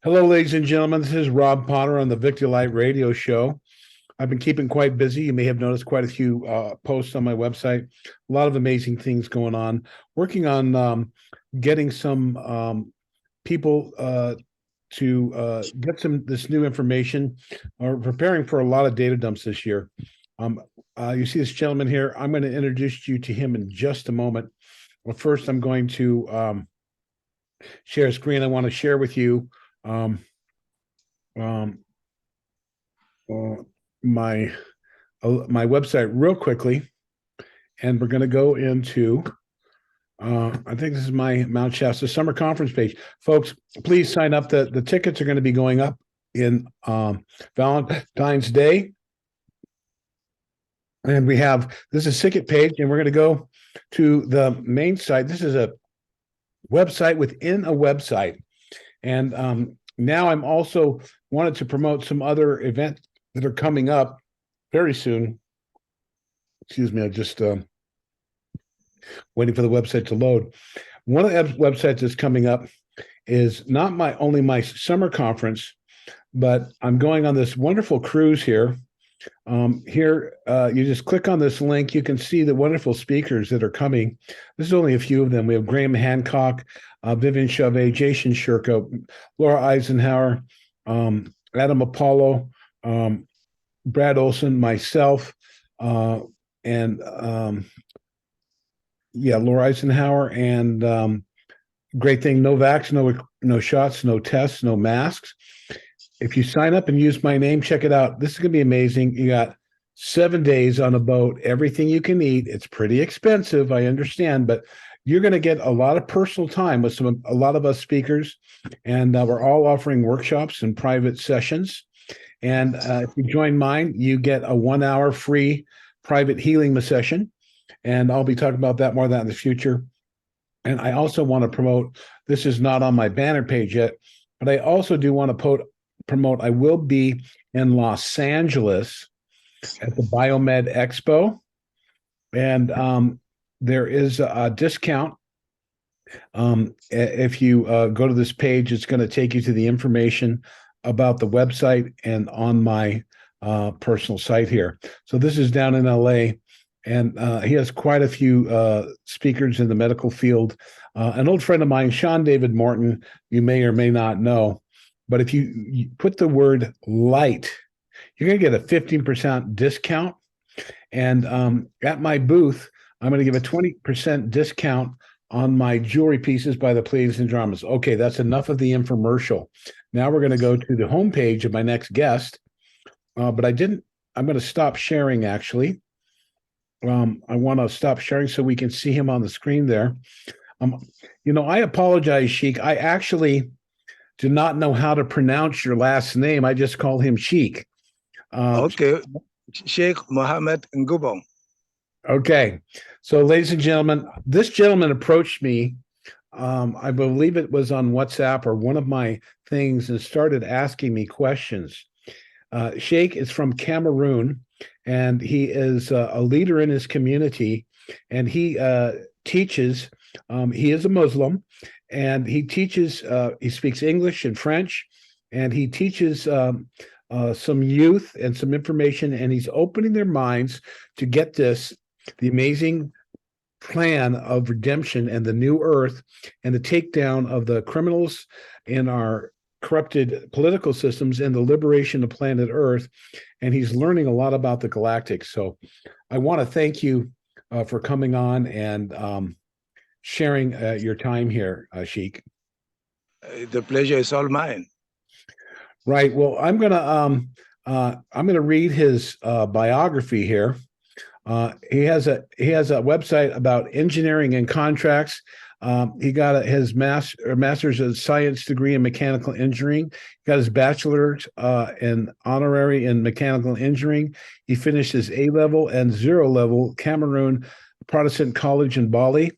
Hello, ladies and gentlemen. This is Rob Potter on the Victor Light Radio Show. I've been keeping quite busy. You may have noticed quite a few posts on my website. A lot of amazing things going on. Working on getting some people to get this new information, or preparing for a lot of data dumps this year. You see this gentleman here. I'm going to introduce you to him in just a moment. Well, first, I'm going to share a screen. I want to share with you my website real quickly, and we're going to go into I think this is my Mount Shasta Summer Conference page. Folks, please sign up. The tickets are going to be going up in Valentine's Day, and this is a ticket page, and we're going to go to the main site. This is a website within a website. And now I'm also wanted to promote some other events that are coming up very soon. Excuse me, I just waiting for the website to load. One of the websites that's coming up is not only my summer conference, but I'm going on this wonderful cruise here. Here, you just click on this link. You can see the wonderful speakers that are coming. This is only a few of them. We have Graham Hancock, Vivian Chauvet, Jason Shurko, Laura Eisenhower, Adam Apollo, Brad Olson, myself, and Laura Eisenhower, and great thing, no vax, no shots, no tests, no masks. If you sign up and use my name, check it out. This is going to be amazing. You got 7 days on a boat, everything you can eat. It's pretty expensive, I understand, but you're going to get a lot of personal time with a lot of us speakers, and we're all offering workshops and private sessions. And if you join mine, you get a 1 hour free private healing session, and I'll be talking about that more of that in the future. And I also want to promote, this is not on my banner page yet, but I also do want to promote, I will be in Los Angeles at the Biomed Expo, and there is a discount. If you go to this page, it's going to take you to the information about the website and on my personal site here. So this is down in LA, and he has quite a few speakers in the medical field. An old friend of mine, Sean David Morton, you may or may not know, but if you put the word light, you're going to get a 15% discount. And at my booth, I'm going to give a 20% discount on my jewelry pieces by the Pleiades and Dramas. Okay, that's enough of the infomercial. Now we're going to go to the homepage of my next guest. But I'm going to stop sharing, actually. I want to stop sharing so we can see him on the screen there. I apologize, Sheik. I actually do not know how to pronounce your last name. I just call him Sheik. Okay. Sheik Mohammed Ngubong. Okay. So, ladies and gentlemen, this gentleman approached me. I believe it was on WhatsApp or one of my things, and started asking me questions. Sheik is from Cameroon, and he is a leader in his community, and he teaches. He is a Muslim, and he teaches. He speaks English and French, and he teaches some youth and some information, and he's opening their minds to get the amazing plan of redemption and the new earth, and the takedown of the criminals in our corrupted political systems, and the liberation of planet Earth. And he's learning a lot about the galactic. So I want to thank you for coming on and sharing your time here, Sheik. The pleasure is all mine. Right. Well, I'm gonna read his biography here. He has a website about engineering and contracts. He got his master's of science degree in mechanical engineering. He got his bachelor's in honorary in mechanical engineering. He finished his A-level and zero-level Cameroon Protestant College in Bali.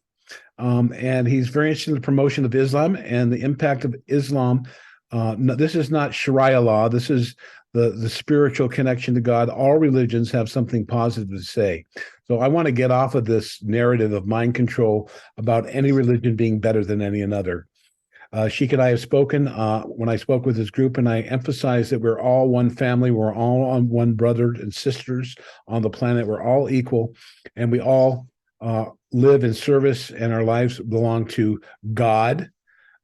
And he's very interested in the promotion of Islam and the impact of Islam No, this is not Sharia law. This is the spiritual connection to God. All religions have something positive to say. So I want to get off of this narrative of mind control about any religion being better than any another. Sheik and I have spoken when I spoke with his group, and I emphasized that we're all one family. We're all on one brothers and sisters on the planet. We're all equal, and we all live in service, and our lives belong to God.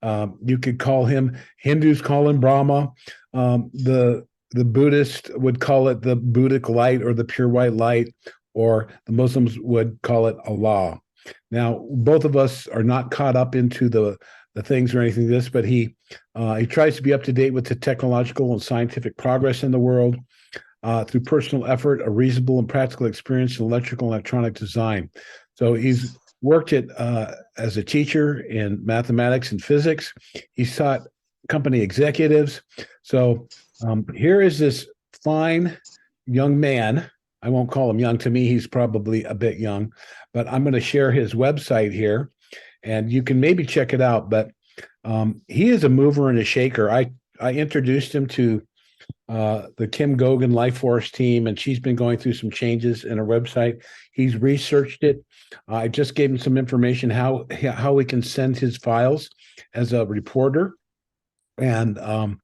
You could call him, Hindus call him Brahma. The Buddhist would call it the Buddhic light or the pure white light, or the Muslims would call it Allah. Now, both of us are not caught up into the things or anything like this, but he tries to be up to date with the technological and scientific progress in the world through personal effort, a reasonable and practical experience in electrical and electronic design. So he's worked at as a teacher in mathematics and physics. He's taught company executives. So here is this fine young man. I won't call him young. To me, he's probably a bit young, but I'm going to share his website here, and you can maybe check it out. But he is a mover and a shaker. I introduced him to the Kim Gogan Life Force team, and she's been going through some changes in her website. He's researched it. I just gave him some information how we can send his files as a reporter. And I'm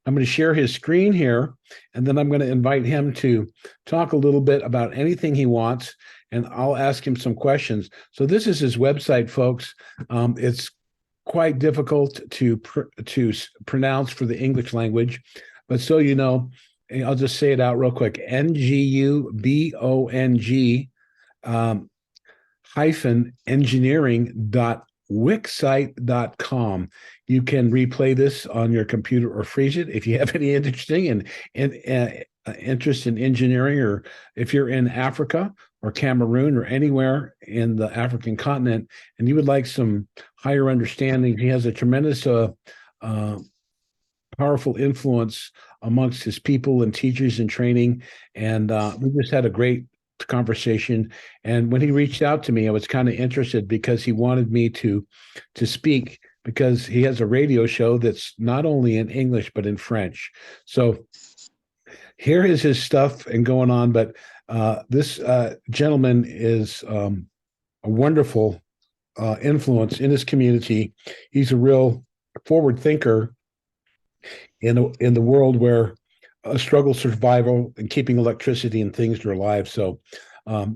going to share his screen here, and then I'm going to invite him to talk a little bit about anything he wants, and I'll ask him some questions. So this is his website, folks. It's quite difficult to pronounce for the English language, but so you know, I'll just say it out real quick. NGUBONG hyphen engineering.wixsite.com. You can replay this on your computer or freeze it if you have any interesting and interest in engineering, or if you're in Africa or Cameroon or anywhere in the African continent and you would like some higher understanding. He has a tremendous powerful influence amongst his people and teachers and training, and we just had a great conversation. And when he reached out to me, I was kind of interested because he wanted me to speak, because he has a radio show that's not only in English but in French. So here is his stuff and going on. But this gentleman is a wonderful influence in his community. He's a real forward thinker in the world where a struggle survival and keeping electricity and things to our lives. So I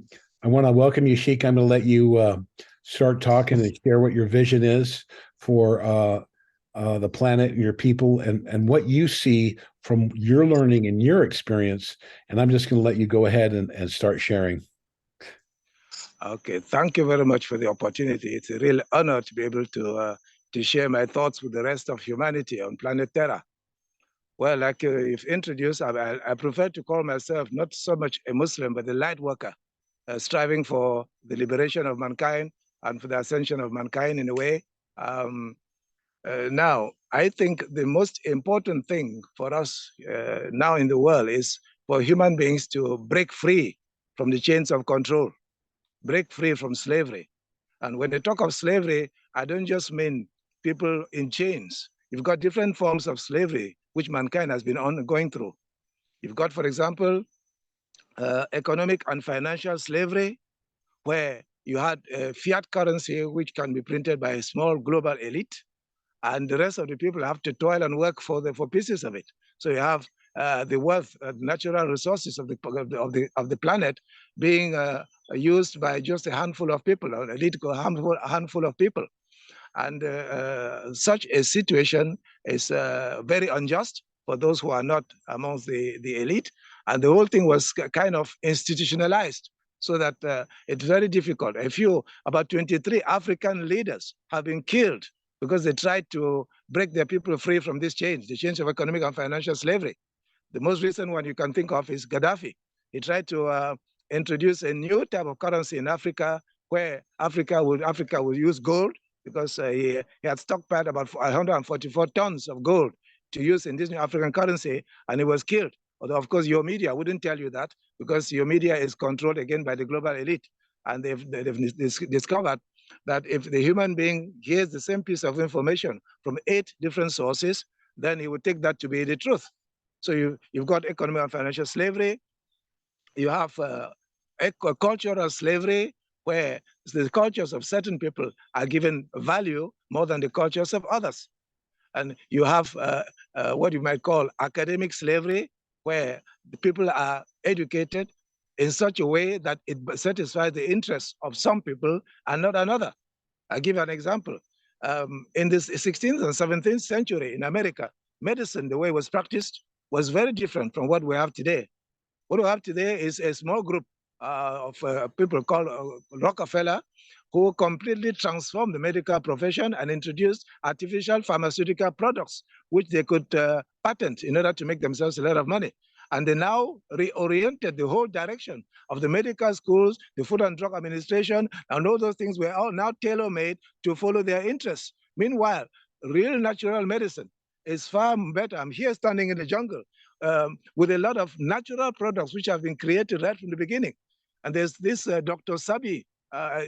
want to welcome you, Sheik. I'm going to let you start talking and share what your vision is for the planet and your people, and what you see from your learning and your experience. And I'm just going to let you go ahead and start sharing. Okay, thank you very much for the opportunity. It's a real honor to be able to share my thoughts with the rest of humanity on planet Terra. Well, like you've introduced, I prefer to call myself not so much a Muslim, but a light worker, striving for the liberation of mankind and for the ascension of mankind in a way. Now, I think the most important thing for us now in the world is for human beings to break free from the chains of control, break free from slavery. And when I talk of slavery, I don't just mean people in chains. You've got different forms of slavery which mankind has been going through. You've got, for example, economic and financial slavery, where you had fiat currency which can be printed by a small global elite, and the rest of the people have to toil and work for pieces of it. So you have the wealth, natural resources of the planet being used by just a handful of people, or a little handful of people. And such a situation is very unjust for those who are not amongst the elite. And the whole thing was kind of institutionalized, so that it's very difficult. About 23 African leaders have been killed because they tried to break their people free from this change, the change of economic and financial slavery. The most recent one you can think of is Gaddafi. He tried to introduce a new type of currency in Africa, where Africa would use gold, because he had stockpiled about 144 tons of gold to use in this new African currency, and he was killed. Although, of course, your media wouldn't tell you that, because your media is controlled again by the global elite. And they've discovered that if the human being hears the same piece of information from 8 different sources, then he would take that to be the truth. So you've got economic and financial slavery. You have cultural slavery, where the cultures of certain people are given value more than the cultures of others. And you have what you might call academic slavery, where the people are educated in such a way that it satisfies the interests of some people and not another. I'll give you an example. In the 16th and 17th century in America, medicine, the way it was practiced, was very different from what we have today. What we have today is a small group of people called Rockefeller, who completely transformed the medical profession and introduced artificial pharmaceutical products, which they could patent in order to make themselves a lot of money. And they now reoriented the whole direction of the medical schools, the Food and Drug Administration, and all those things were all now tailor-made to follow their interests. Meanwhile, real natural medicine is far better. I'm here standing in the jungle with a lot of natural products which have been created right from the beginning. And there's this Dr. Sabi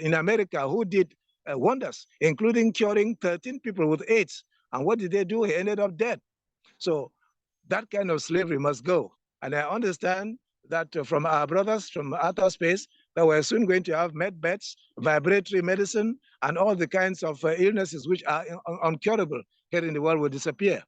in America who did wonders, including curing 13 people with AIDS. And what did they do? He ended up dead. So that kind of slavery must go. And I understand that from our brothers from outer space, that we're soon going to have med beds, vibratory medicine, and all the kinds of illnesses which are uncurable here in the world will disappear.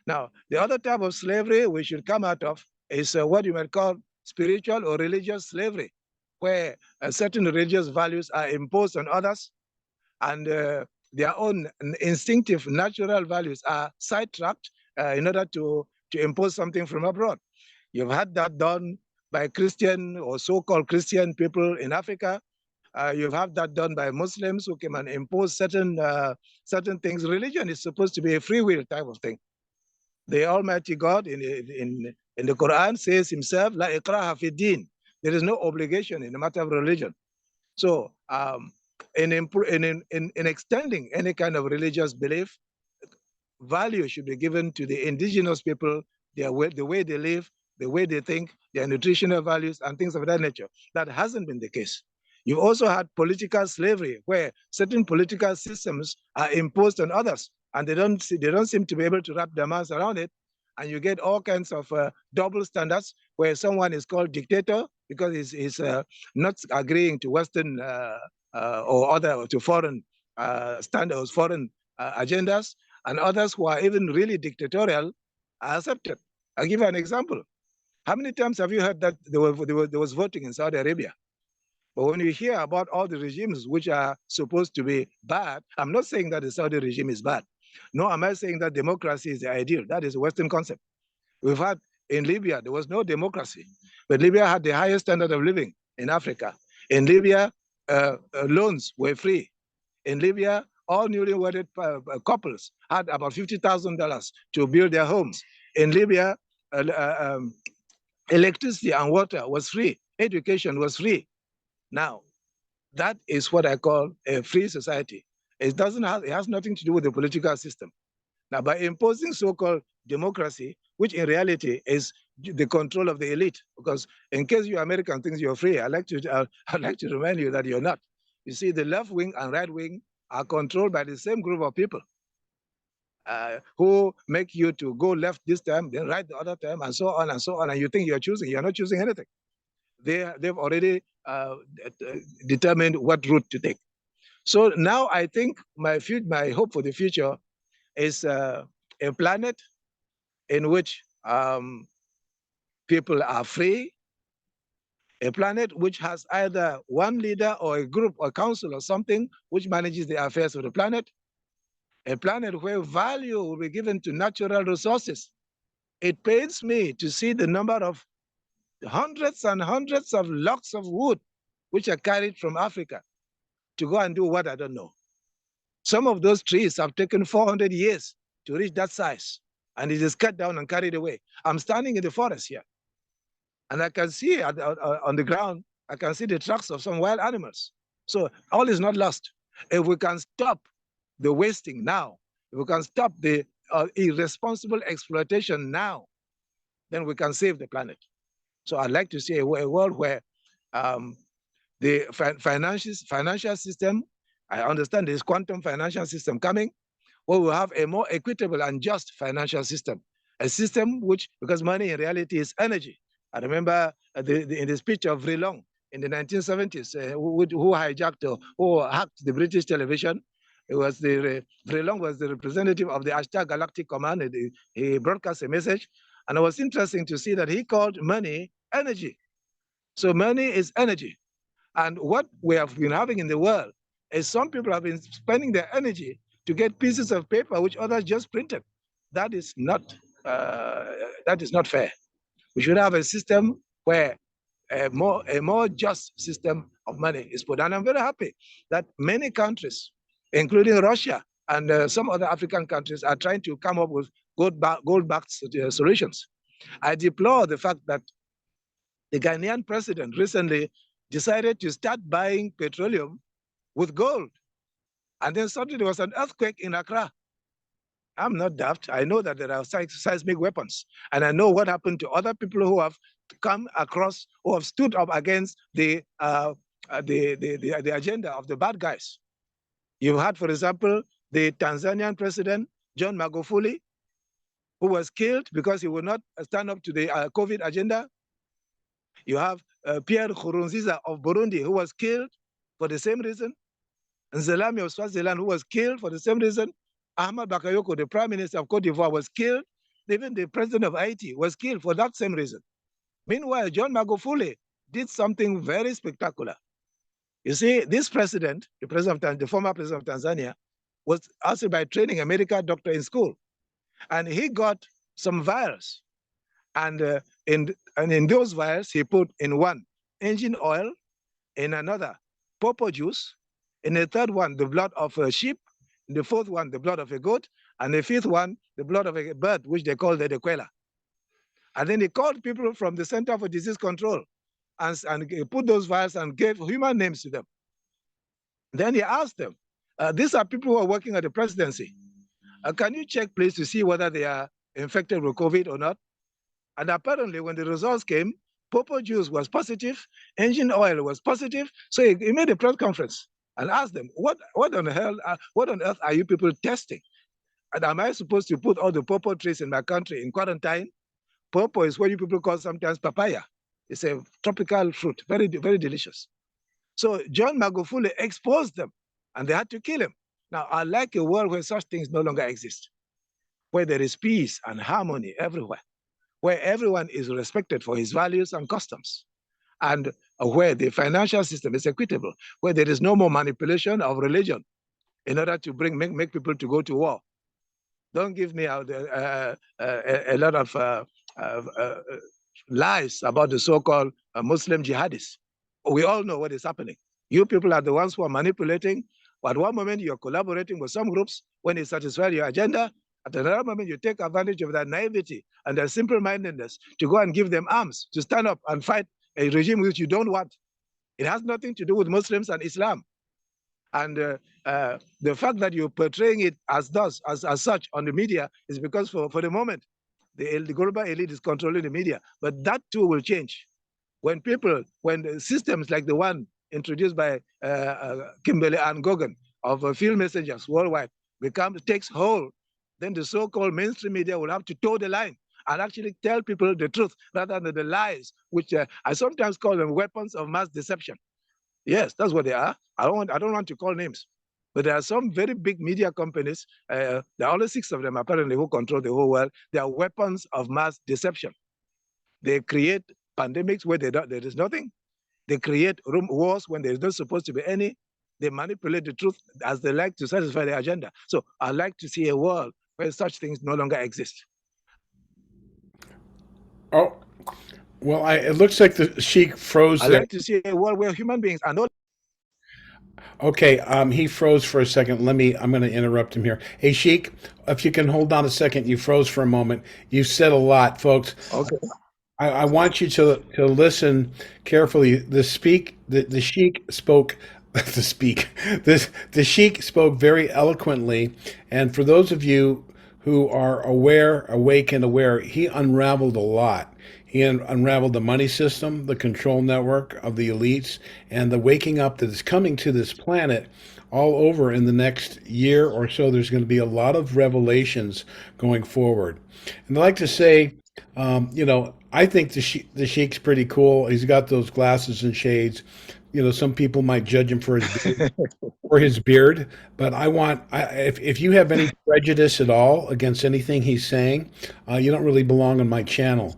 Now, the other type of slavery we should come out of is what you might call spiritual or religious slavery, where certain religious values are imposed on others, and their own instinctive natural values are sidetracked in order to impose something from abroad. You've had that done by Christian or so-called Christian people in Africa. You've had that done by Muslims who came and impose certain things. Religion is supposed to be a free will type of thing. The Almighty God in the Quran says himself, La ikraha fi din. There is no obligation in the matter of religion. So in extending any kind of religious belief, value should be given to the indigenous people, the way they live, the way they think, their nutritional values, and things of that nature. That hasn't been the case. You've also had political slavery, where certain political systems are imposed on others, and they don't seem to be able to wrap their minds around it. And you get all kinds of double standards, where someone is called dictator because he's not agreeing to Western or to foreign standards, foreign agendas, and others who are even really dictatorial are accepted. I'll give you an example. How many times have you heard that there was voting in Saudi Arabia? But when you hear about all the regimes which are supposed to be bad, I'm not saying that the Saudi regime is bad. No, am I saying that democracy is the ideal? That is a Western concept. We've had in Libya, there was no democracy, but Libya had the highest standard of living in Africa. In Libya, loans were free. In Libya, all newly wedded couples had about $50,000 to build their homes. In Libya, electricity and water was free. Education was free. Now, that is what I call a free society. It has nothing to do with the political system. Now, by imposing so-called democracy, which in reality is the control of the elite, because in case you American think you're free, I'd like to remind you that you're not. You see, the left wing and right wing are controlled by the same group of people who make you to go left this time, then right the other time, and so on and so on. And you think you're choosing. You're not choosing anything. They've already determined what route to take. So now I think my hope for the future is a planet in which people are free, a planet which has either one leader or a group or council or something which manages the affairs of the planet, a planet where value will be given to natural resources. It pains me to see the number of hundreds and hundreds of logs of wood which are carried from Africa to go and do what I don't know. Some of those trees have taken 400 years to reach that size, and it is cut down and carried away. I'm standing in the forest here, and I can see on the ground, I can see the tracks of some wild animals. So all is not lost. If we can stop the wasting now, if we can stop the irresponsible exploitation now, then we can save the planet. So I'd like to see a world where the financial system, I understand there's quantum financial system coming, where we have a more equitable and just financial system, a system which, because money in reality is energy. I remember in the speech of Vrilong in the 1970s, who hijacked or who hacked the British television. It was Vrilong was the representative of the Ashtar Galactic Command. He broadcast a message, and it was interesting to see that he called money energy. So money is energy. And what we have been having in the world is some people have been spending their energy to get pieces of paper which others just printed. That is not fair. We should have a system where a more just system of money is put. And I'm very happy that many countries, including Russia and some other African countries, are trying to come up with gold-backed solutions. I deplore the fact that the Ghanaian president recently decided to start buying petroleum with gold. And then suddenly there was an earthquake in Accra. I'm not daft. I know that there are seismic weapons. And I know what happened to other people who have come across, who have stood up against the agenda of the bad guys. You had, for example, the Tanzanian president, John Magufuli, who was killed because he would not stand up to the COVID agenda. You have Pierre Nkurunziza of Burundi, who was killed for the same reason. And Zelami of Swaziland, who was killed for the same reason. Ahmad Bakayoko, the prime minister of Cote d'Ivoire, was killed. Even the president of Haiti was killed for that same reason. Meanwhile, John Magufuli did something very spectacular. You see, this president, the former president of Tanzania, was asked by training a medical doctor in school. And he got some vials. And in those vials, he put in one engine oil, in another pawpaw juice, in the third one, the blood of a sheep, in the fourth one, the blood of a goat, and the fifth one, the blood of a bird, which they call the dequela. And then he called people from the Center for Disease Control and put those vials and gave human names to them. Then he asked them, these are people who are working at the presidency. Can you check, please, to see whether they are infected with COVID or not? And apparently, when the results came, pawpaw juice was positive, engine oil was positive. So he made a press conference and asked them, what on earth are you people testing? And am I supposed to put all the pawpaw trees in my country in quarantine? Pawpaw is what you people call sometimes papaya. It's a tropical fruit, very, very delicious. So John Magufuli exposed them, and they had to kill him. Now, I like a world where such things no longer exist, where there is peace and harmony everywhere, where everyone is respected for his values and customs, and where the financial system is equitable, where there is no more manipulation of religion in order to make people to go to war. Don't give me a lot of lies about the so-called Muslim jihadists. We all know what is happening. You people are the ones who are manipulating. At one moment, you're collaborating with some groups when it satisfies your agenda. At another moment, you take advantage of their naivety and their simple-mindedness to go and give them arms to stand up and fight a regime which you don't want. It has nothing to do with Muslims and Islam. And the fact that you're portraying it as such on the media is because for the moment, the global elite is controlling the media. But that too will change. When the systems like the one introduced by Kimberly Ann Gogan of field messengers worldwide takes hold, then the so-called mainstream media will have to toe the line and actually tell people the truth rather than the lies, which I sometimes call them weapons of mass deception. Yes, that's what they are. I don't want to call names, but there are some very big media companies. There are only 6 of them apparently who control the whole world. They are weapons of mass deception. They create pandemics where there is nothing. They create wars when there is not supposed to be any. They manipulate the truth as they like to satisfy their agenda. So I like to see a world where such things no longer exist. Oh, well, it looks like the Sheik froze I there. like to see a world where human beings are not. Okay, he froze for a second. I'm going to interrupt him here. Hey, Sheik, if you can hold on a second, you froze for a moment. You said a lot, folks. Okay. I want you to listen carefully. The Sheik spoke. The Sheik spoke very eloquently, and for those of you who are awake and aware, he unraveled a lot. He unraveled the money system, the control network of the elites, and the waking up that is coming to this planet all over in the next year or so. There's going to be a lot of revelations going forward. And I like to say, I think the Sheik's pretty cool. He's got those glasses and shades. Some people might judge him for his beard, but if you have any prejudice at all against anything he's saying, you don't really belong on my channel.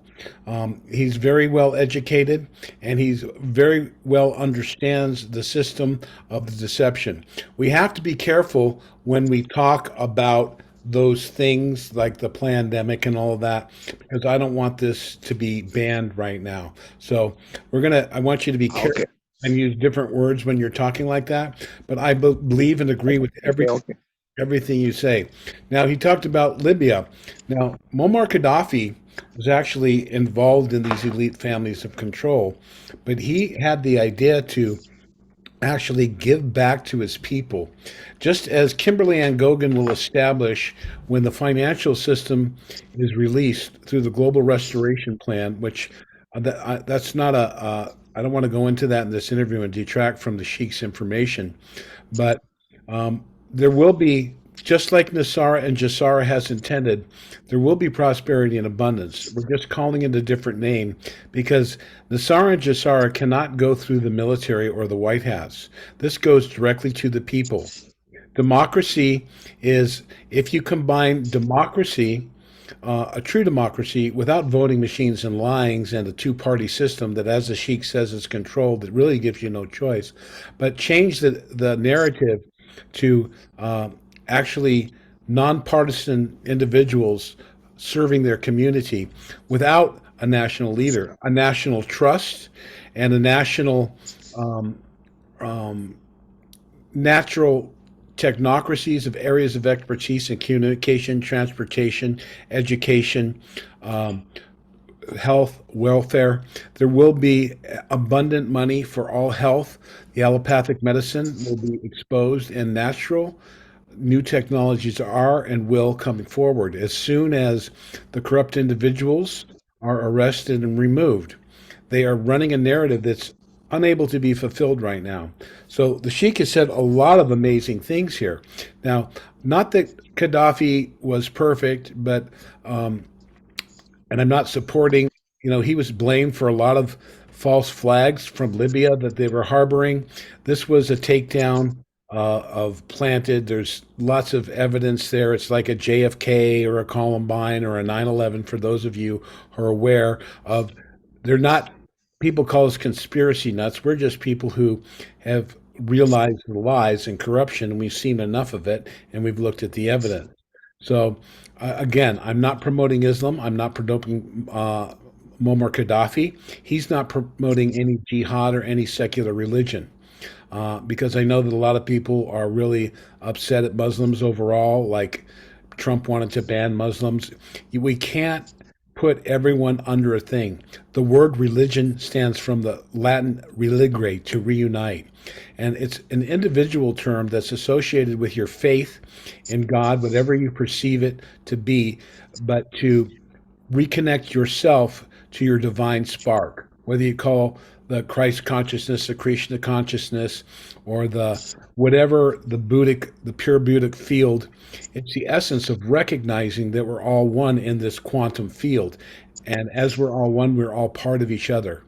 He's very well educated, and he's very well understands the system of the deception. We have to be careful when we talk about those things like the pandemic and all of that, because I don't want this to be banned right now. So I want you to be careful Okay, and use different words when you're talking like that. But I believe and agree with okay. everything you say. Now, he talked about Libya. Now, Muammar Gaddafi was actually involved in these elite families of control, but he had the idea to actually give back to his people. Just as Kimberly Ann Gogan will establish when the financial system is released through the Global Restoration Plan, which that's not I don't want to go into that in this interview and detract from the Sheik's information, but there will be, just like Nasara and Jassara has intended, there will be prosperity and abundance. We're just calling it a different name because Nasara and Jassara cannot go through the military or the White House. This goes directly to the people. Democracy is, if you combine democracy, a true democracy, without voting machines and lyings and a two-party system that, as the Sheik says, is controlled, that really gives you no choice, but change the narrative to actually nonpartisan individuals serving their community without a national leader, a national trust, and a national natural technocracies of areas of expertise in communication, transportation, education, health, welfare. There will be abundant money for all health. The allopathic medicine will be exposed, and natural new technologies are and will coming forward as soon as the corrupt individuals are arrested and removed. They are running a narrative that's unable to be fulfilled right now. So the Sheikh has said a lot of amazing things here. Now, not that Gaddafi was perfect, but and I'm not supporting, he was blamed for a lot of false flags from Libya that they were harboring. This was a takedown of planted. There's lots of evidence there. It's like a JFK or a Columbine or a 9/11 for those of you who are aware of. They're not, people call us conspiracy nuts. We're just people who have realized the lies and corruption, and we've seen enough of it, and we've looked at the evidence. So, again, I'm not promoting Islam. I'm not promoting Muammar Gaddafi. He's not promoting any jihad or any secular religion. Because I know that a lot of people are really upset at Muslims overall, like Trump wanted to ban Muslims. We can't put everyone under a thing. The word religion stands from the Latin religare, to reunite. And it's an individual term that's associated with your faith in God, whatever you perceive it to be, but to reconnect yourself to your divine spark, whether you call the Christ consciousness, the Krishna consciousness, or the whatever the pure Buddhic field. It's the essence of recognizing that we're all one in this quantum field. And as we're all one, we're all part of each other.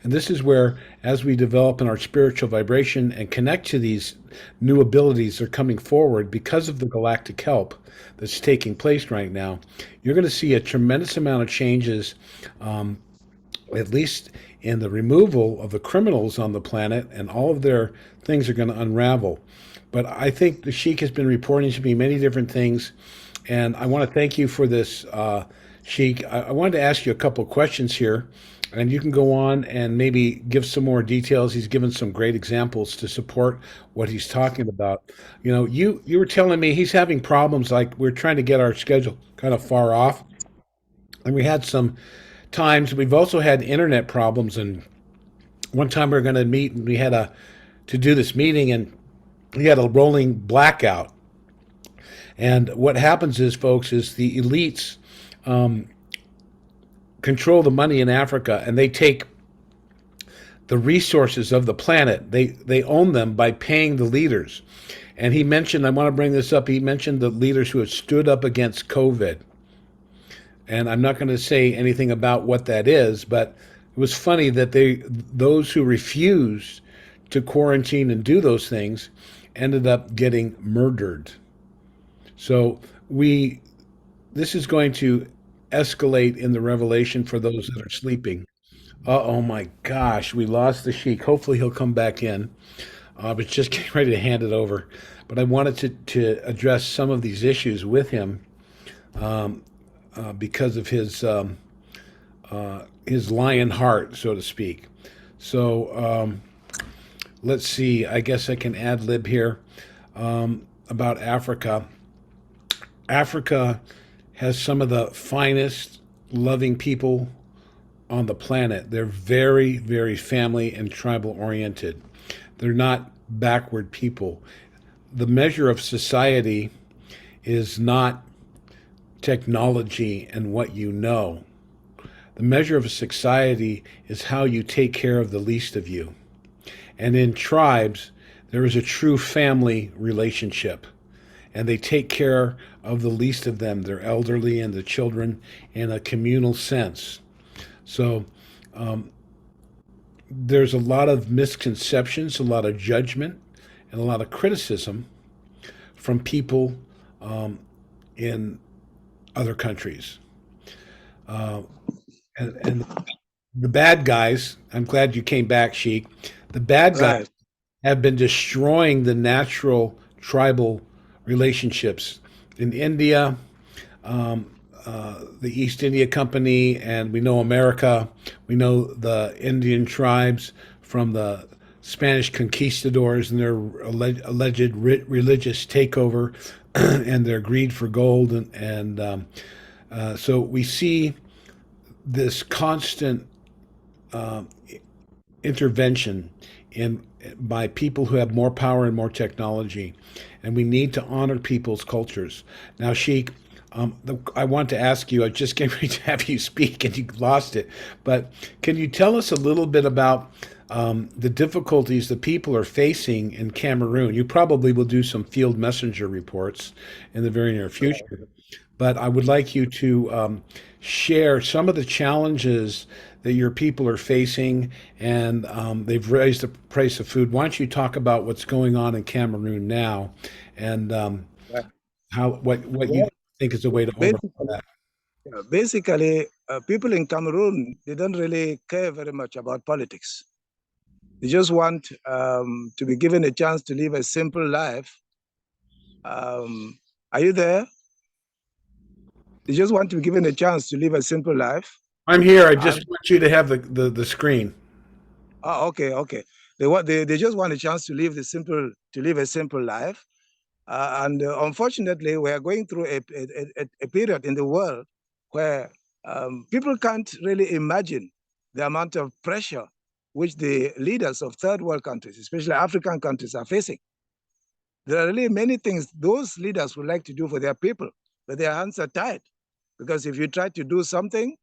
And this is where, as we develop in our spiritual vibration and connect to these new abilities that are coming forward because of the galactic help that's taking place right now, you're going to see a tremendous amount of changes, at least in the removal of the criminals on the planet, and all of their things are going to unravel. But I think the Sheik has been reporting to me many different things, and I want to thank you for this, Sheik. I wanted to ask you a couple of questions here, and you can go on and maybe give some more details. He's given some great examples to support what he's talking about. You were telling me he's having problems, like we're trying to get our schedule kind of far off, and we had some times. We've also had internet problems, and one time we were going to meet, and we had to do this meeting, and we had a rolling blackout. And what happens is, folks, is the elites control the money in Africa, and they take the resources of the planet. They own them by paying the leaders. And he mentioned, I want to bring this up. He mentioned the leaders who have stood up against COVID. And I'm not going to say anything about what that is, but it was funny that those who refused to quarantine and do those things ended up getting murdered. So this is going to escalate in the revelation for those that are sleeping. Oh my gosh, we lost the Sheik. Hopefully he'll come back in. I was just getting ready to hand it over, but I wanted to address some of these issues with him because of his lion heart, so to speak. So let's see. I guess I can ad lib here about Africa. Africa has some of the finest, loving people on the planet. They're very, very family and tribal oriented. They're not backward people. The measure of society is not technology and what you know. The measure of a society is how you take care of the least of you. And in tribes, there is a true family relationship. And they take care of the least of them, their elderly and the children, in a communal sense. So there's a lot of misconceptions, a lot of judgment, and a lot of criticism from people in other countries. And the bad guys, I'm glad you came back, Sheik. The bad guys Right. have been destroying the natural tribal relationships in India, the East India Company, and we know America. We know the Indian tribes from the Spanish conquistadors and their alleged religious takeover and their greed for gold. So we see this constant intervention in by people who have more power and more technology, and we need to honor people's cultures. Now, Sheik, I want to ask you. I just came ready to have you speak, and you lost it. But can you tell us a little bit about the difficulties the people are facing in Cameroon? You probably will do some field messenger reports in the very near future, but I would like you to share some of the challenges that your people are facing, and they've raised the price of food. Why don't you talk about what's going on in Cameroon now, and Right. how what you Well, think is a way to overcome basically, that? people in Cameroon, they don't really care very much about politics. They just want to be given a chance to live a simple life. Are you there? They just want to be given a chance to live a simple life. I'm here. I And just want you to have the screen. okay, okay. They just want a chance to live a simple life. And unfortunately, we are going through a period in the world where people can't really imagine the amount of pressure which the leaders of third world countries, especially African countries, are facing. There are really many things those leaders would like to do for their people, but their hands are tied. Because if you try to do something,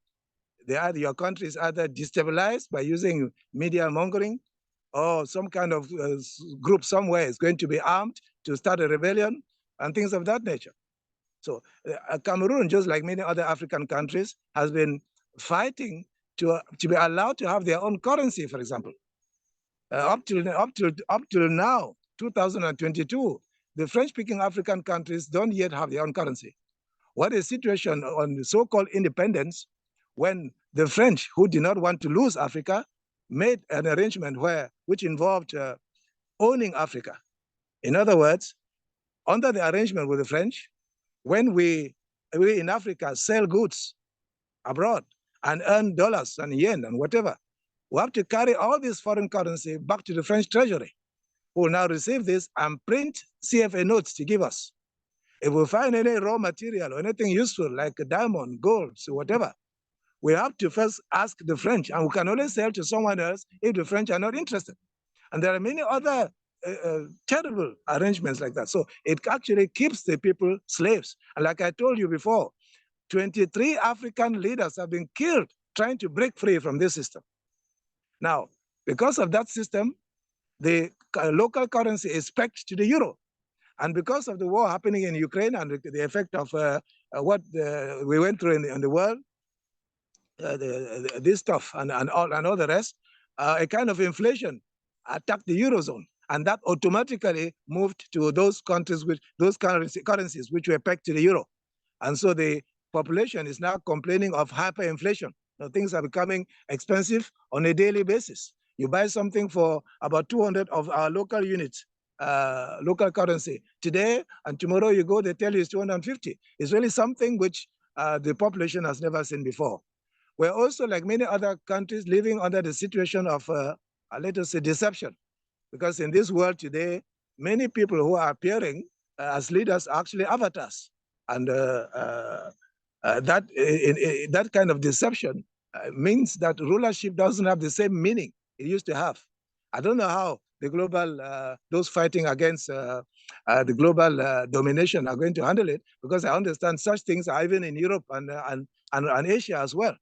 your country is either destabilized by using media mongering, or some kind of group somewhere is going to be armed to start a rebellion and things of that nature. So Cameroon, just like many other African countries, has been fighting to be allowed to have their own currency, for example. Up till now, 2022, the French-speaking African countries don't yet have their own currency. What a situation on so-called independence, when the French, who did not want to lose Africa, made an arrangement which involved owning Africa. In other words, under the arrangement with the French, when we in Africa sell goods abroad and earn dollars and yen and whatever, we have to carry all this foreign currency back to the French treasury, who will now receive this and print CFA notes to give us. If we find any raw material or anything useful like a diamond, gold, so whatever, we have to first ask the French, and we can only sell to someone else if the French are not interested. And there are many other terrible arrangements like that. So it actually keeps the people slaves. And like I told you before, 23 African leaders have been killed trying to break free from this system. Now, because of that system, the local currency is pegged to the euro. And because of the war happening in Ukraine and the effect of what we went through in the world, this stuff and all the rest, a kind of inflation attacked the eurozone, and that automatically moved to those countries with those currencies which were pegged to the euro. And so the population is now complaining of hyperinflation. Things are becoming expensive on a daily basis. You buy something for about 200 of our local units, local currency today, and tomorrow you go, they tell you it's 250. It's really something which the population has never seen before. We're also, like many other countries, living under the situation of, let us say, deception. Because in this world today, many people who are appearing as leaders are actually avatars. And that kind of deception means that rulership doesn't have the same meaning it used to have. I don't know how the global, those fighting against the global domination are going to handle it, because I understand such things are even in Europe and Asia as well,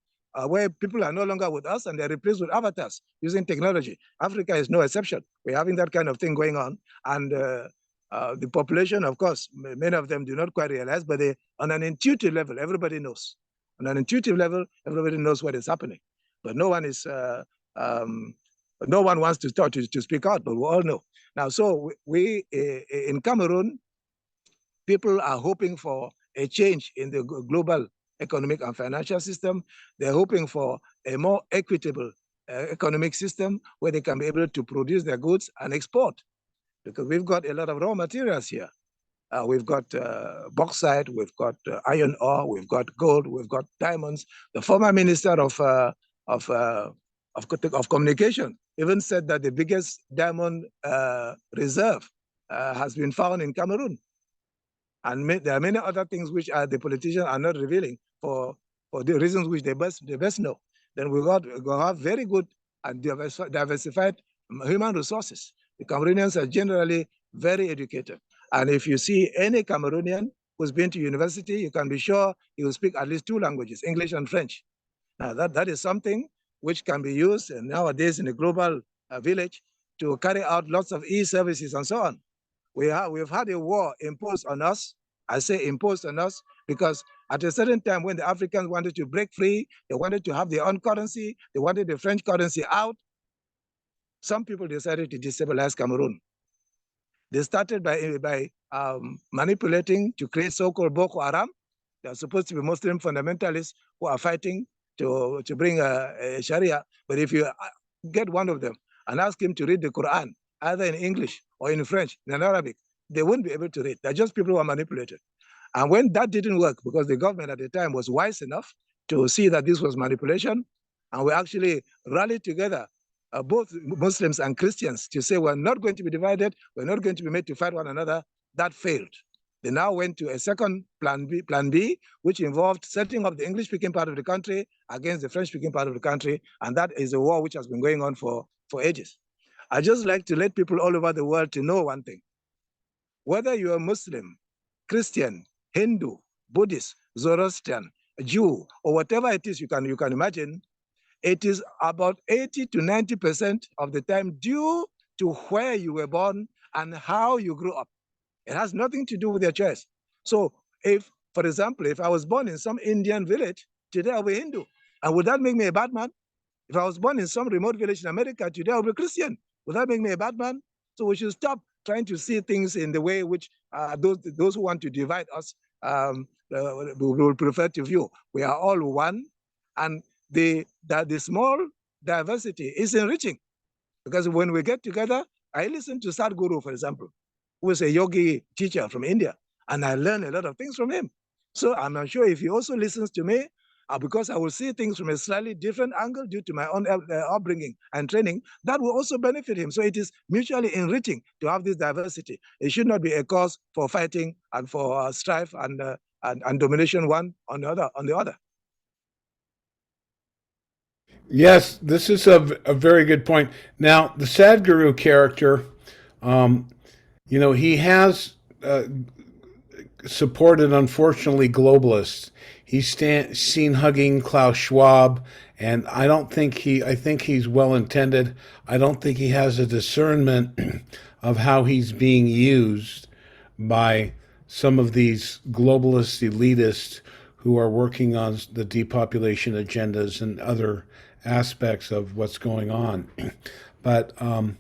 where people are no longer with us and they're replaced with avatars using technology. Africa is no exception. We're having that kind of thing going on. And the population, of course, many of them do not quite realize, but on an intuitive level, everybody knows. On an intuitive level, everybody knows what is happening. But no one is, no one wants to start to speak out, but we all know. Now, so we in Cameroon, people are hoping for a change in the global economic and financial system. They're hoping for a more equitable economic system where they can be able to produce their goods and export, because we've got a lot of raw materials here. We've got bauxite, we've got iron ore, we've got gold, we've got diamonds. The former minister of communication even said that the biggest diamond reserve has been found in Cameroon. And there are many other things which the politicians are not revealing for the reasons which they best know. Then we have very good and diversified human resources. The Cameroonians are generally very educated. And if you see any Cameroonian who's been to university, you can be sure he will speak at least two languages, English and French. Now that is something which can be used nowadays in a global village to carry out lots of e-services and so on. We've had a war imposed on us. I say imposed on us because at a certain time when the Africans wanted to break free, they wanted to have their own currency, they wanted the French currency out, some people decided to destabilize Cameroon. They started by manipulating to create so-called Boko Haram. They're supposed to be Muslim fundamentalists who are fighting to bring a Sharia. But if you get one of them and ask him to read the Quran, either in English or in French, in Arabic, they wouldn't be able to read. They're just people who are manipulated. And when that didn't work, because the government at the time was wise enough to see that this was manipulation, and we actually rallied together, both Muslims and Christians, to say we're not going to be divided, we're not going to be made to fight one another. That failed. They now went to a second plan B, which involved setting up the English-speaking part of the country against the French-speaking part of the country, and that is a war which has been going on for ages. I just like to let people all over the world to know one thing. Whether you're a Muslim, Christian, Hindu, Buddhist, Zoroastrian, Jew, or whatever it is you can imagine, it is about 80 to 90% of the time due to where you were born and how you grew up. It has nothing to do with your choice. So if, for example, if I was born in some Indian village, today I'll be Hindu. And would that make me a bad man? If I was born in some remote village in America, today I'll be Christian. Would that make me a bad man? So we should stop trying to see things in the way which those who want to divide us will prefer to view. We are all one, and the small diversity is enriching. Because when we get together, I listen to Sadhguru, for example, who is a yogi teacher from India, and I learn a lot of things from him. So I'm not sure if he also listens to me, because I will see things from a slightly different angle due to my own upbringing and training, that will also benefit him. So it is mutually enriching to have this diversity. It should not be a cause for fighting and for strife and domination one on the other. Yes, this is a very good point. Now, the Sadhguru character, he has supported, unfortunately, globalists. He's seen hugging Klaus Schwab, and I think he's well intended. I don't think he has a discernment of how he's being used by some of these globalist elitists who are working on the depopulation agendas and other aspects of what's going on. But I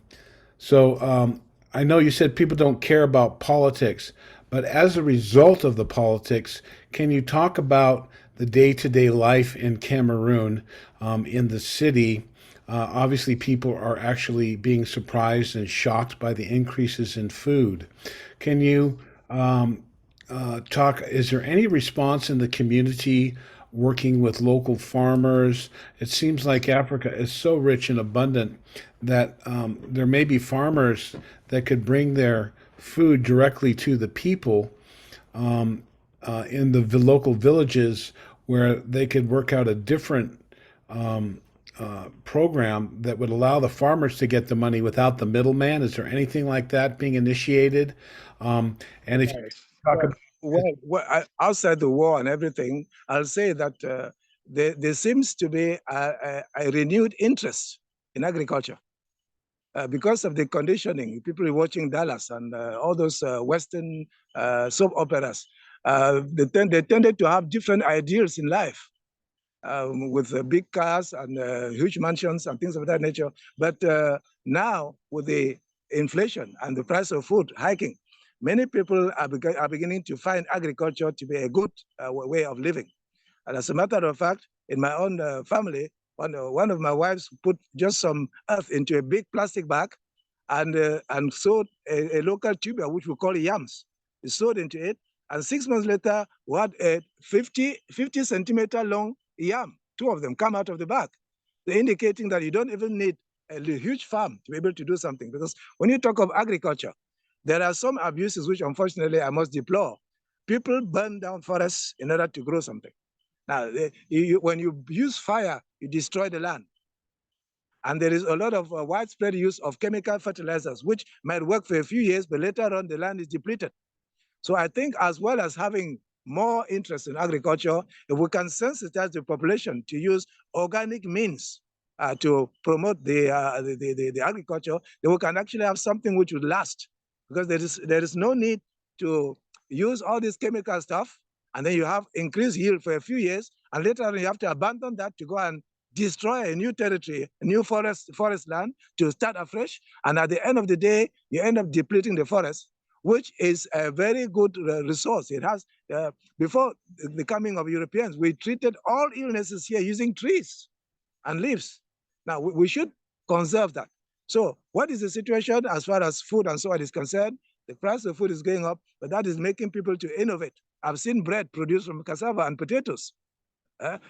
know you said people don't care about politics, but as a result of the politics, can you talk about the day to day life in Cameroon, in the city? Obviously, people are actually being surprised and shocked by the increases in food. Can you talk? Is there any response in the community working with local farmers? It seems like Africa is so rich and abundant that there may be farmers that could bring their food directly to the people in the local villages where they could work out a different program that would allow the farmers to get the money without the middleman. Is there anything like that being initiated? And if you talk about Outside the war and everything, I'll say that there seems to be a renewed interest in agriculture. Because of the conditioning, people watching Dallas and all those Western soap operas, they tended to have different ideals in life with big cars and huge mansions and things of that nature. But now, with the inflation and the price of food hiking, many people are beginning to find agriculture to be a good way of living. And as a matter of fact, in my own family, one of my wives put just some earth into a big plastic bag and sowed a local tuber, which we call yams. We sowed into it, and 6 months later, we had a 50 centimeter long yam, two of them come out of the bag. They're indicating that you don't even need a huge farm to be able to do something. Because when you talk of agriculture, there are some abuses which unfortunately I must deplore. People burn down forests in order to grow something. Now, when you use fire, you destroy the land. And there is a lot of widespread use of chemical fertilizers, which might work for a few years, but later on the land is depleted. So I think as well as having more interest in agriculture, if we can sensitize the population to use organic means to promote the agriculture, then we can actually have something which would last. Because there is no need to use all this chemical stuff, and then you have increased yield for a few years, and later on you have to abandon that to go and destroy a new territory, a new forest land to start afresh. And at the end of the day, you end up depleting the forest, which is a very good resource. It has, before the coming of Europeans, we treated all illnesses here using trees and leaves. Now, we should conserve that. So what is the situation as far as food and so on is concerned? The price of food is going up, but that is making people to innovate. I've seen bread produced from cassava and potatoes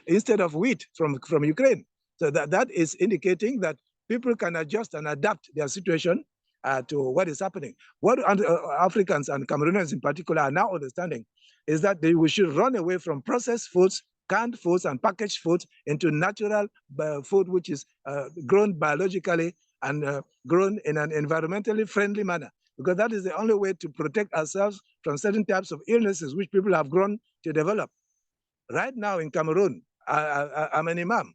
instead of wheat from Ukraine. So that is indicating that people can adjust and adapt their situation to what is happening. What Africans and Cameroonians in particular are now understanding is that we should run away from processed foods, canned foods, and packaged foods into natural food, which is grown biologically and grown in an environmentally friendly manner, because that is the only way to protect ourselves from certain types of illnesses which people have grown to develop. Right now in Cameroon, I'm an imam,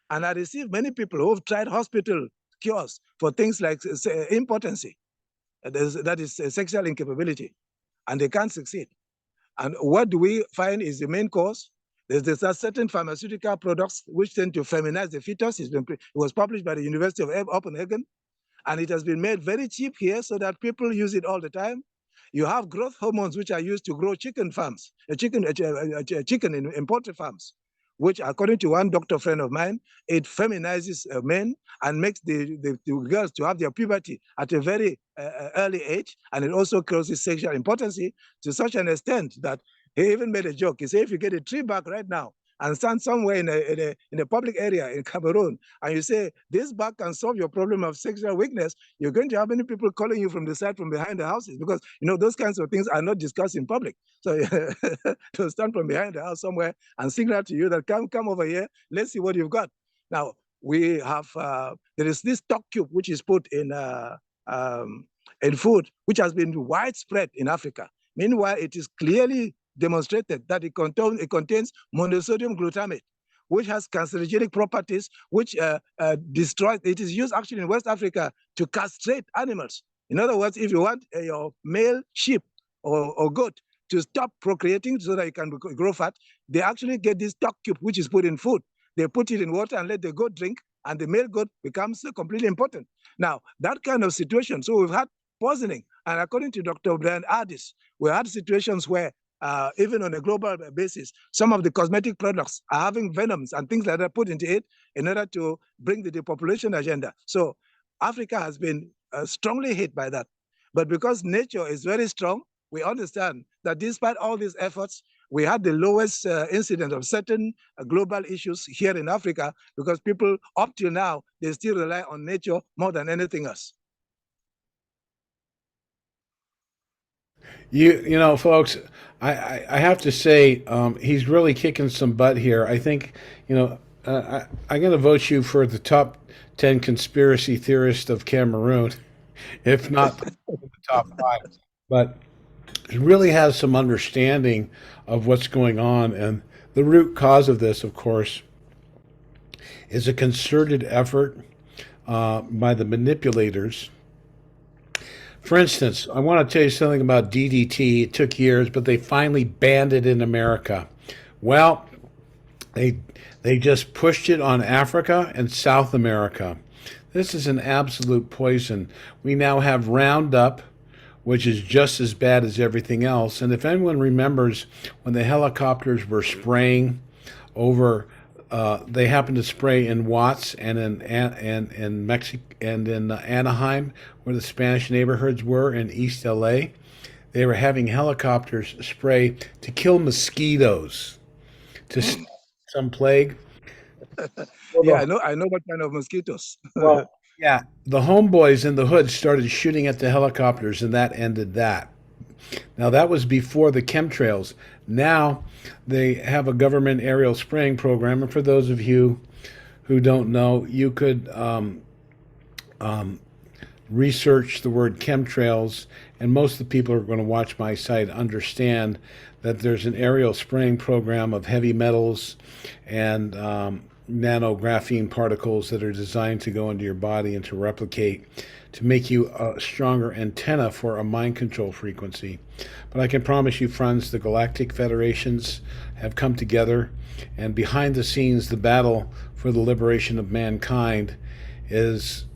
and I receive many people who have tried hospital cures for things like impotency, that is sexual incapability, and they can't succeed. And what do we find is the main cause? There's certain pharmaceutical products which tend to feminize the fetus. It was published by the University of Copenhagen, and it has been made very cheap here so that people use it all the time. You have growth hormones which are used to grow chicken farms, chicken in poultry farms, which according to one doctor friend of mine, it feminizes men and makes the girls to have their puberty at a very early age. And it also causes sexual impotency to such an extent that he even made a joke. He said, if you get a tree bark right now and stand somewhere in a public area in Cameroon, and you say, this bag can solve your problem of sexual weakness, you're going to have many people calling you from the side, from behind the houses, because those kinds of things are not discussed in public. So to stand from behind the house somewhere and signal to you that come over here, let's see what you've got. Now, we have, there is this stock cube which is put in food, which has been widespread in Africa. Meanwhile, it is clearly demonstrated that it contains monosodium glutamate, which has cancerogenic properties, which destroys. It is used actually in West Africa to castrate animals. In other words, if you want your male sheep or goat to stop procreating so that it can grow fat, they actually get this stock cube, which is put in food. They put it in water and let the goat drink, and the male goat becomes completely impotent. Now, that kind of situation, so we've had poisoning. And according to Dr. Brian Ardis, we had situations where even on a global basis, some of the cosmetic products are having venoms and things like that put into it in order to bring the depopulation agenda. So Africa has been strongly hit by that. But because nature is very strong, we understand that despite all these efforts, we had the lowest incidence of certain global issues here in Africa because people, up till now, they still rely on nature more than anything else. You know, folks, I have to say, he's really kicking some butt here. I think, you know, I'm going to vote you for the top 10 conspiracy theorist of Cameroon, if not the top five. But he really has some understanding of what's going on. And the root cause of this, of course, is a concerted effort by the manipulators. For instance, I want to tell you something about DDT. It took years, but they finally banned it in America. Well, they they just pushed it on Africa and South America. This is an absolute poison. We now have Roundup, which is just as bad as everything else. And if anyone remembers when the helicopters were spraying over, they happened to spray in Watts and in Mexico and in Anaheim, where the Spanish neighborhoods were in East LA. They were having helicopters spray to kill mosquitoes, to stop some plague. Yeah, Well, I know what kind of mosquitoes. well, yeah, the homeboys in the hood started shooting at the helicopters, and that ended that. Now, that was before the chemtrails. Now they have a government aerial spraying program. And for those of you who don't know, you could research the word chemtrails, and most of the people who are going to watch my site understand that there's an aerial spraying program of heavy metals and nanographene particles that are designed to go into your body and to replicate to make you a stronger antenna for a mind control frequency. But I can promise you, friends, the galactic federations have come together, and behind the scenes, the battle for the liberation of mankind is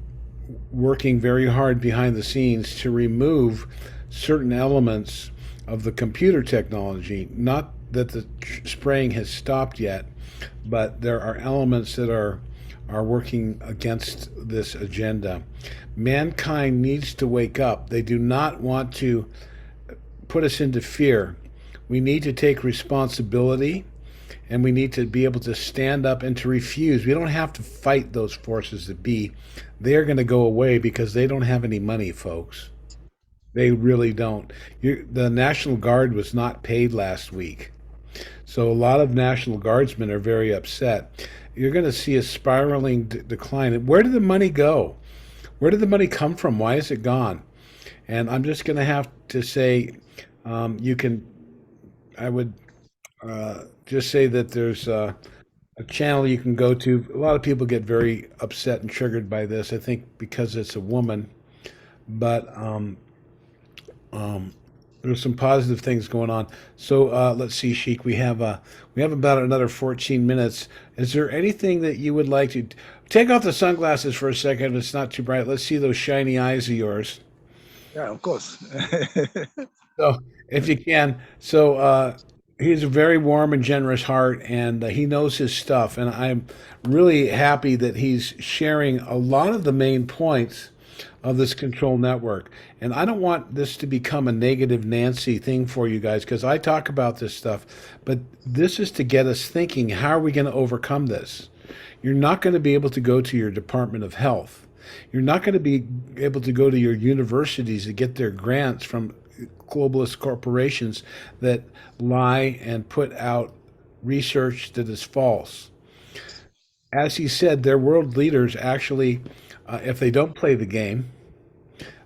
working very hard behind the scenes to remove certain elements of the computer technology. Not that the spraying has stopped yet, but there are elements that are working against this agenda. Mankind needs to wake up. They do not want to put us into fear. We need to take responsibility, and we need to be able to stand up and to refuse. We don't have to fight those forces that be. They're going to go away because they don't have any money, folks. They really don't. The National Guard was not paid last week. So a lot of National Guardsmen are very upset. You're going to see a spiraling decline. Where did the money go? Where did the money come from? Why is it gone? And I'm just going to have to say, you can, I would just say that there's a channel you can go to. A lot of people get very upset and triggered by this, I think because it's a woman. But there's some positive things going on. So let's see, Sheik. We have about another 14 minutes. Is there anything that you would like to take off the sunglasses for a second? If it's not too bright. Let's see those shiny eyes of yours. Yeah, of course. So if you can. So he's a very warm and generous heart, and he knows his stuff. And I'm really happy that he's sharing a lot of the main points of this control network. And I don't want this to become a negative Nancy thing for you guys, because I talk about this stuff, but this is to get us thinking, how are we going to overcome this? You're not going to be able to go to your Department of Health. You're not going to be able to go to your universities to get their grants from globalist corporations that lie and put out research that is false. As he said, their world leaders actually, if they don't play the game,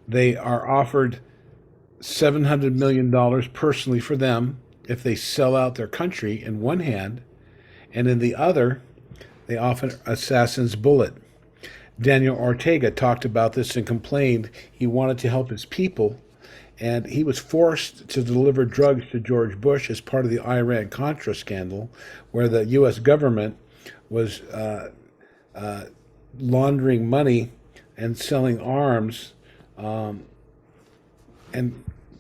they are offered $700 million personally for them if they sell out their country in one hand, and in the other, they offer assassin's bullet. Daniel Ortega talked about this and complained he wanted to help his people, and he was forced to deliver drugs to George Bush as part of the Iran Contra scandal, where the U.S. government was laundering money and selling arms and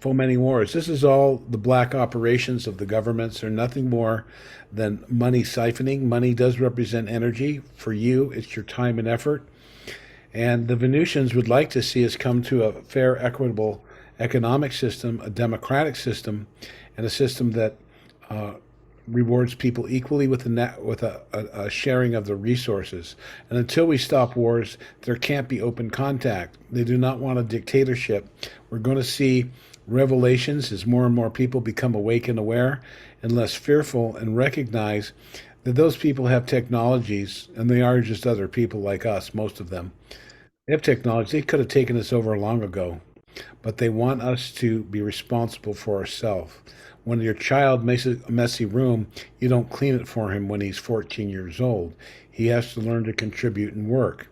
fomenting wars. This is all the black operations of the governments. They're nothing more than money siphoning. Money does represent energy. For you, it's your time and effort. And the Venusians would like to see us come to a fair, equitable economic system, a democratic system, and a system that rewards people equally with a sharing of the resources. And until we stop wars, there can't be open contact. They do not want a dictatorship. We're going to see revelations as more and more people become awake and aware and less fearful and recognize that those people have technologies and they are just other people like us, most of them. They have technology. They could have taken us over long ago, but they want us to be responsible for ourselves. When your child makes a messy room, you don't clean it for him when he's 14 years old. He has to learn to contribute and work.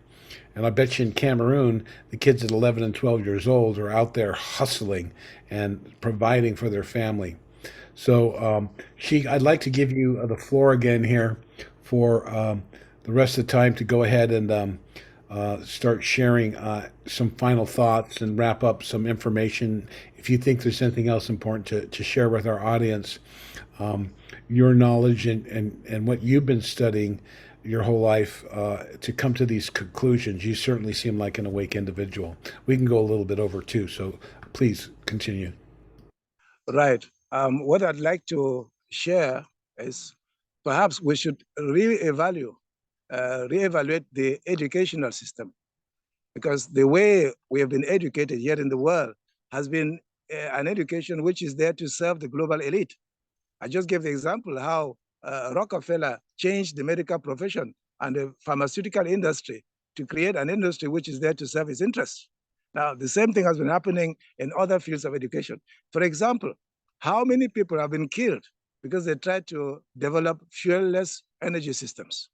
And I bet you in Cameroon, the kids at 11 and 12 years old are out there hustling and providing for their family. So, Sheik, I'd like to give you the floor again here for the rest of the time to go ahead and start sharing some final thoughts and wrap up some information. If you think there's anything else important to share with our audience, your knowledge and what you've been studying your whole life to come to these conclusions, you certainly seem like an awake individual. We can go a little bit over too, so please continue. Right. What I'd like to share is perhaps we should reevaluate the educational system, because the way we have been educated here in the world has been an education which is there to serve the global elite. I just gave the example how Rockefeller changed the medical profession and the pharmaceutical industry to create an industry which is there to serve his interests. Now, the same thing has been happening in other fields of education. For example, how many people have been killed because they tried to develop fuel-less energy systems?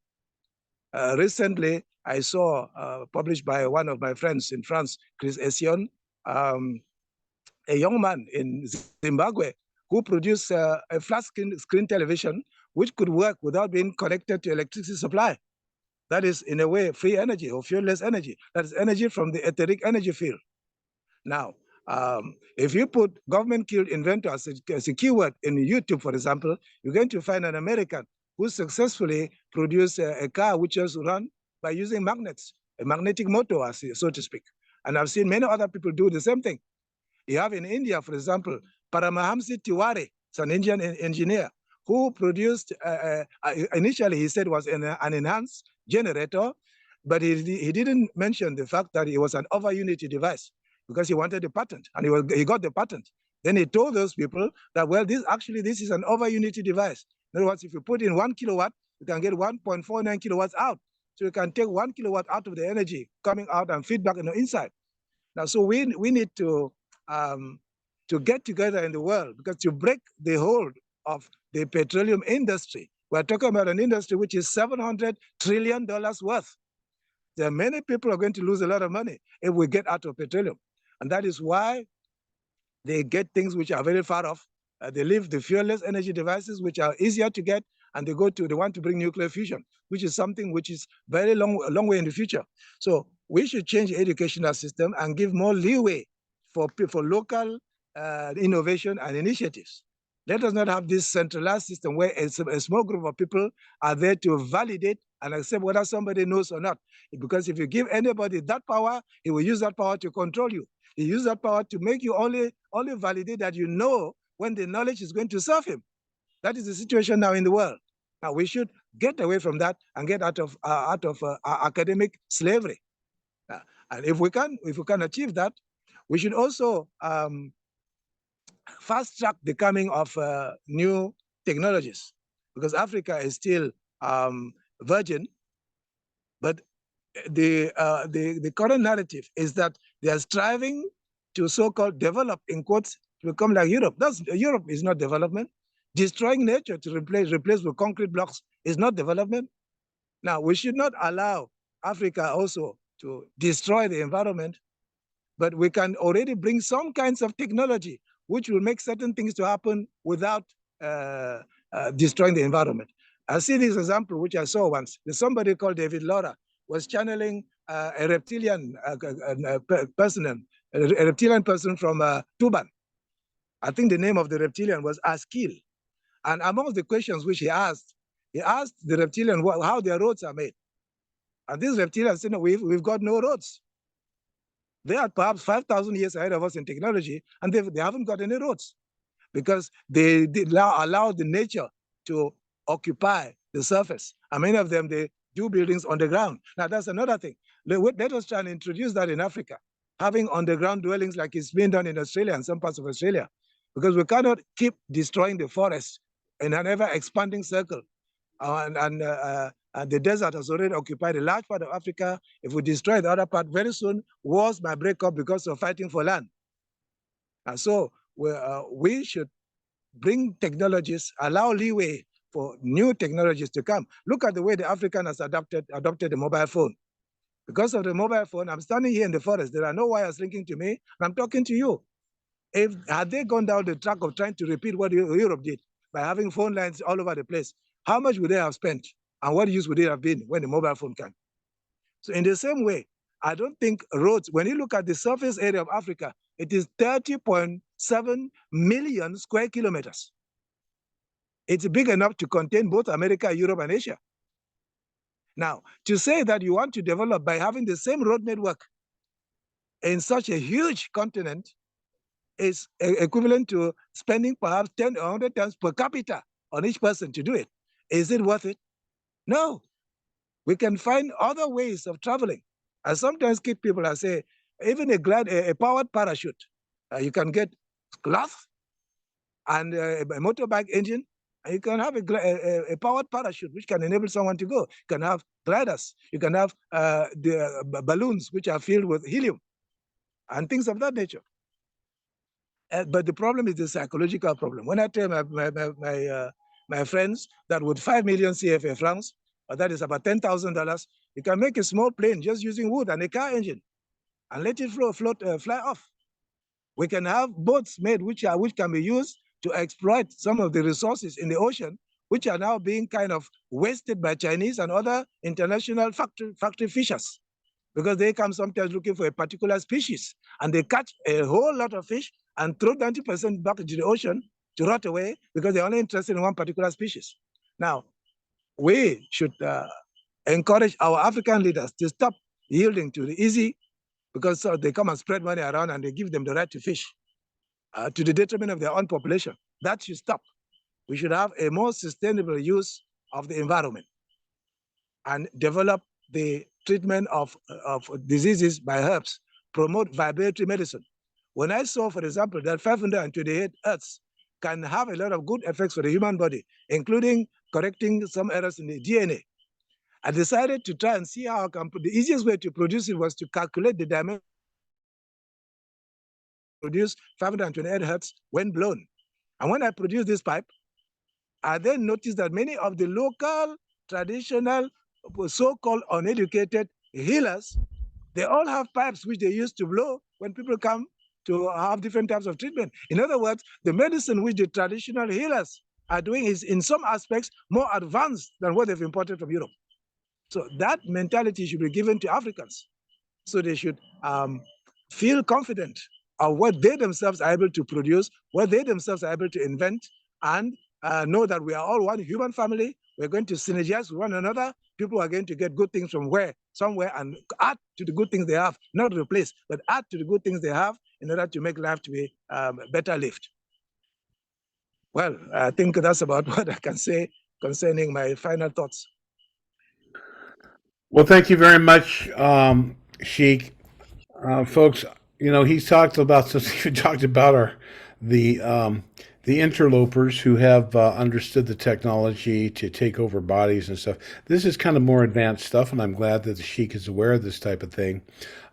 Recently, I saw published by one of my friends in France, Chris Ession, a young man in Zimbabwe who produced a flat screen television which could work without being connected to electricity supply. That is, in a way, free energy or fuel-less energy. That is energy from the etheric energy field. Now, if you put government-killed inventor as a keyword in YouTube, for example, you're going to find an American who successfully produced a car which is run by using magnets, a magnetic motor, so to speak. And I've seen many other people do the same thing. You have in India, for example, Paramahamsi Tiwari, it's an Indian engineer who produced, initially he said was an enhanced generator, but he didn't mention the fact that it was an over-unity device because he wanted the patent, and he got the patent. Then he told those people that, well, this is an over-unity device. In other words, if you put in 1 kilowatt, you can get 1.49 kilowatts out. So you can take 1 kilowatt out of the energy coming out and feedback in the inside. Now, so we need to get together in the world, because to break the hold of the petroleum industry, we're talking about an industry which is $700 trillion worth. There are many people who are going to lose a lot of money if we get out of petroleum. And that is why they get things which are very far off. They leave the fuel-less energy devices, which are easier to get, and they want to bring nuclear fusion, which is something which is very long way in the future. So we should change the educational system and give more leeway for local innovation and initiatives. Let us not have this centralized system where a small group of people are there to validate and accept whether somebody knows or not. Because if you give anybody that power, he will use that power to control you. He uses that power to make you only validate that you know when the knowledge is going to serve him. That is the situation now in the world. Now we should get away from that and get out of academic slavery. And if we can achieve that, we should also fast track the coming of new technologies, because Africa is still virgin. But the current narrative is that they are striving to so-called develop, in quotes, to become like Europe. Europe is not development. Destroying nature to replace with concrete blocks is not development. Now, we should not allow Africa also to destroy the environment, but we can already bring some kinds of technology which will make certain things to happen without destroying the environment. I see this example, which I saw once. There's somebody called David Laura was channeling a reptilian person from Tuban. I think the name of the reptilian was Askil. And amongst the questions which he asked the reptilian how their roads are made. And this reptilian said, no, we've got no roads. They are perhaps 5,000 years ahead of us in technology, and they haven't got any roads because they allow the nature to occupy the surface. And many of them, they do buildings on the ground. Now, that's another thing. Let us try and introduce that in Africa, having underground dwellings like it's being done in Australia and some parts of Australia, because we cannot keep destroying the forest in an ever-expanding circle. The desert has already occupied a large part of Africa. If we destroy the other part, very soon wars might break up because of fighting for land. And so we should bring technologies, allow leeway for new technologies to come. Look at the way the African has adopted the mobile phone. Because of the mobile phone, I'm standing here in the forest. There are no wires linking to me, and I'm talking to you. Had they gone down the track of trying to repeat what Europe did by having phone lines all over the place, how much would they have spent? And what use would it have been when the mobile phone came? So in the same way, I don't think roads, when you look at the surface area of Africa, it is 30.7 million square kilometers. It's big enough to contain both America, Europe, and Asia. Now, to say that you want to develop by having the same road network in such a huge continent is equivalent to spending perhaps 10 or 100 times per capita on each person to do it. Is it worth it? No. We can find other ways of traveling. I sometimes kid people, I say, even a powered parachute, you can get cloth and a motorbike engine, and you can have a powered parachute, which can enable someone to go. You can have gliders. You can have the balloons, which are filled with helium and things of that nature. But the problem is the psychological problem. When I tell my friends that with 5 million CFA francs, that is about $10,000, you can make a small plane just using wood and a car engine and let it fly off. We can have boats made which can be used to exploit some of the resources in the ocean, which are now being kind of wasted by Chinese and other international factory fishers, because they come sometimes looking for a particular species and they catch a whole lot of fish and throw 90% back into the ocean to rot away because they're only interested in one particular species. Now, we should encourage our African leaders to stop yielding to the easy, because they come and spread money around and they give them the right to fish to the detriment of their own population. That should stop. We should have a more sustainable use of the environment and develop the treatment of diseases by herbs, promote vibratory medicine. When I saw, for example, that 528 earths can have a lot of good effects for the human body, including correcting some errors in the DNA, I decided to try and see how I can put the easiest way to produce it was to calculate the dimension. Produce 528 hertz when blown. And when I produced this pipe, I then noticed that many of the local, traditional, so-called uneducated healers, they all have pipes which they use to blow when people come to have different types of treatment. In other words, the medicine which the traditional healers are doing is in some aspects more advanced than what they've imported from Europe. So that mentality should be given to Africans. So they should feel confident of what they themselves are able to produce, what they themselves are able to invent, and know that we are all one human family. We're going to synergize with one another. People are going to get good things from somewhere and add to the good things they have, not replace, but add to the good things they have in order to make life to be better lived. Well, I think that's about what I can say concerning my final thoughts. Well, thank you very much, Sheik. Folks, he's talked about the the interlopers who have understood the technology to take over bodies and stuff. This is kind of more advanced stuff, and I'm glad that the Sheik is aware of this type of thing.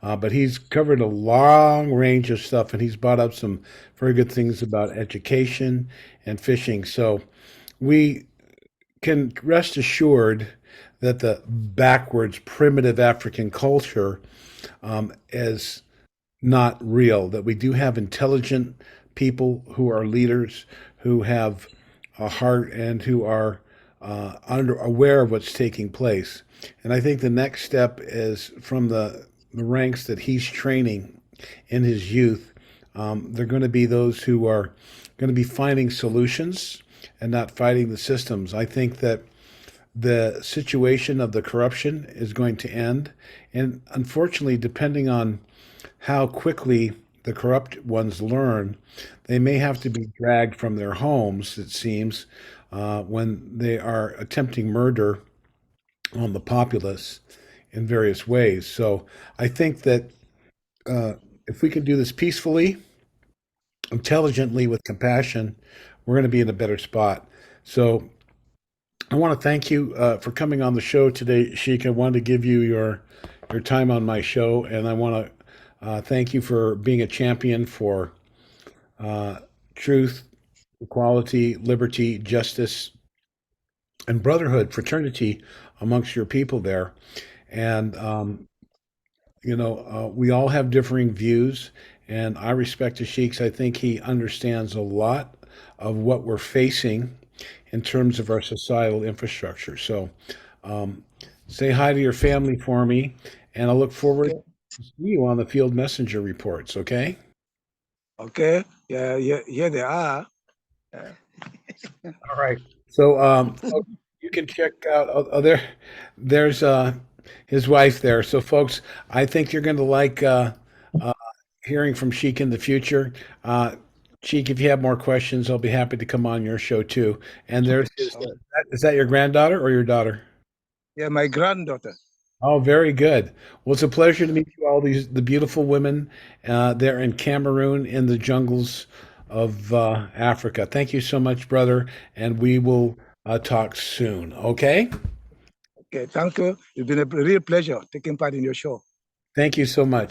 But he's covered a long range of stuff, and he's brought up some very good things about education and fishing. So we can rest assured that the backwards primitive African culture is not real, that we do have intelligent people who are leaders, who have a heart, and who are aware of what's taking place. And I think the next step is from the ranks that he's training in his youth. They're going to be those who are going to be finding solutions and not fighting the systems. I think that the situation of the corruption is going to end. And unfortunately, depending on how quickly the corrupt ones learn, they may have to be dragged from their homes, it seems, when they are attempting murder on the populace in various ways. So I think that uh, if we can do this peacefully, intelligently, with compassion, we're going to be in a better spot. So I want to thank you for coming on the show today, Sheik. I wanted to give you your time on my show, and I want to thank you for being a champion for uh, truth, equality, liberty, justice, and brotherhood, fraternity amongst your people there. And we all have differing views, and I respect the Sheiks. I think he understands a lot of what we're facing in terms of our societal infrastructure. So um, say hi to your family for me, and I look forward Okay. to see you on the field messenger reports, okay? Okay. Yeah, yeah, here they are. All right. So folks, you can check out there's his wife there. So folks, I think you're going to like uh, hearing from Sheik in the future. Uh, Sheik, if you have more questions, I'll be happy to come on your show too. And there's his, Oh, is that your granddaughter or your daughter? yeah, my granddaughter. Oh, very good. Well, it's a pleasure to meet you all the beautiful women there in Cameroon in the jungles of Africa. Thank you so much, brother, and we will talk soon. Okay? Okay, thank you. It's been a real pleasure taking part in your show. Thank you so much.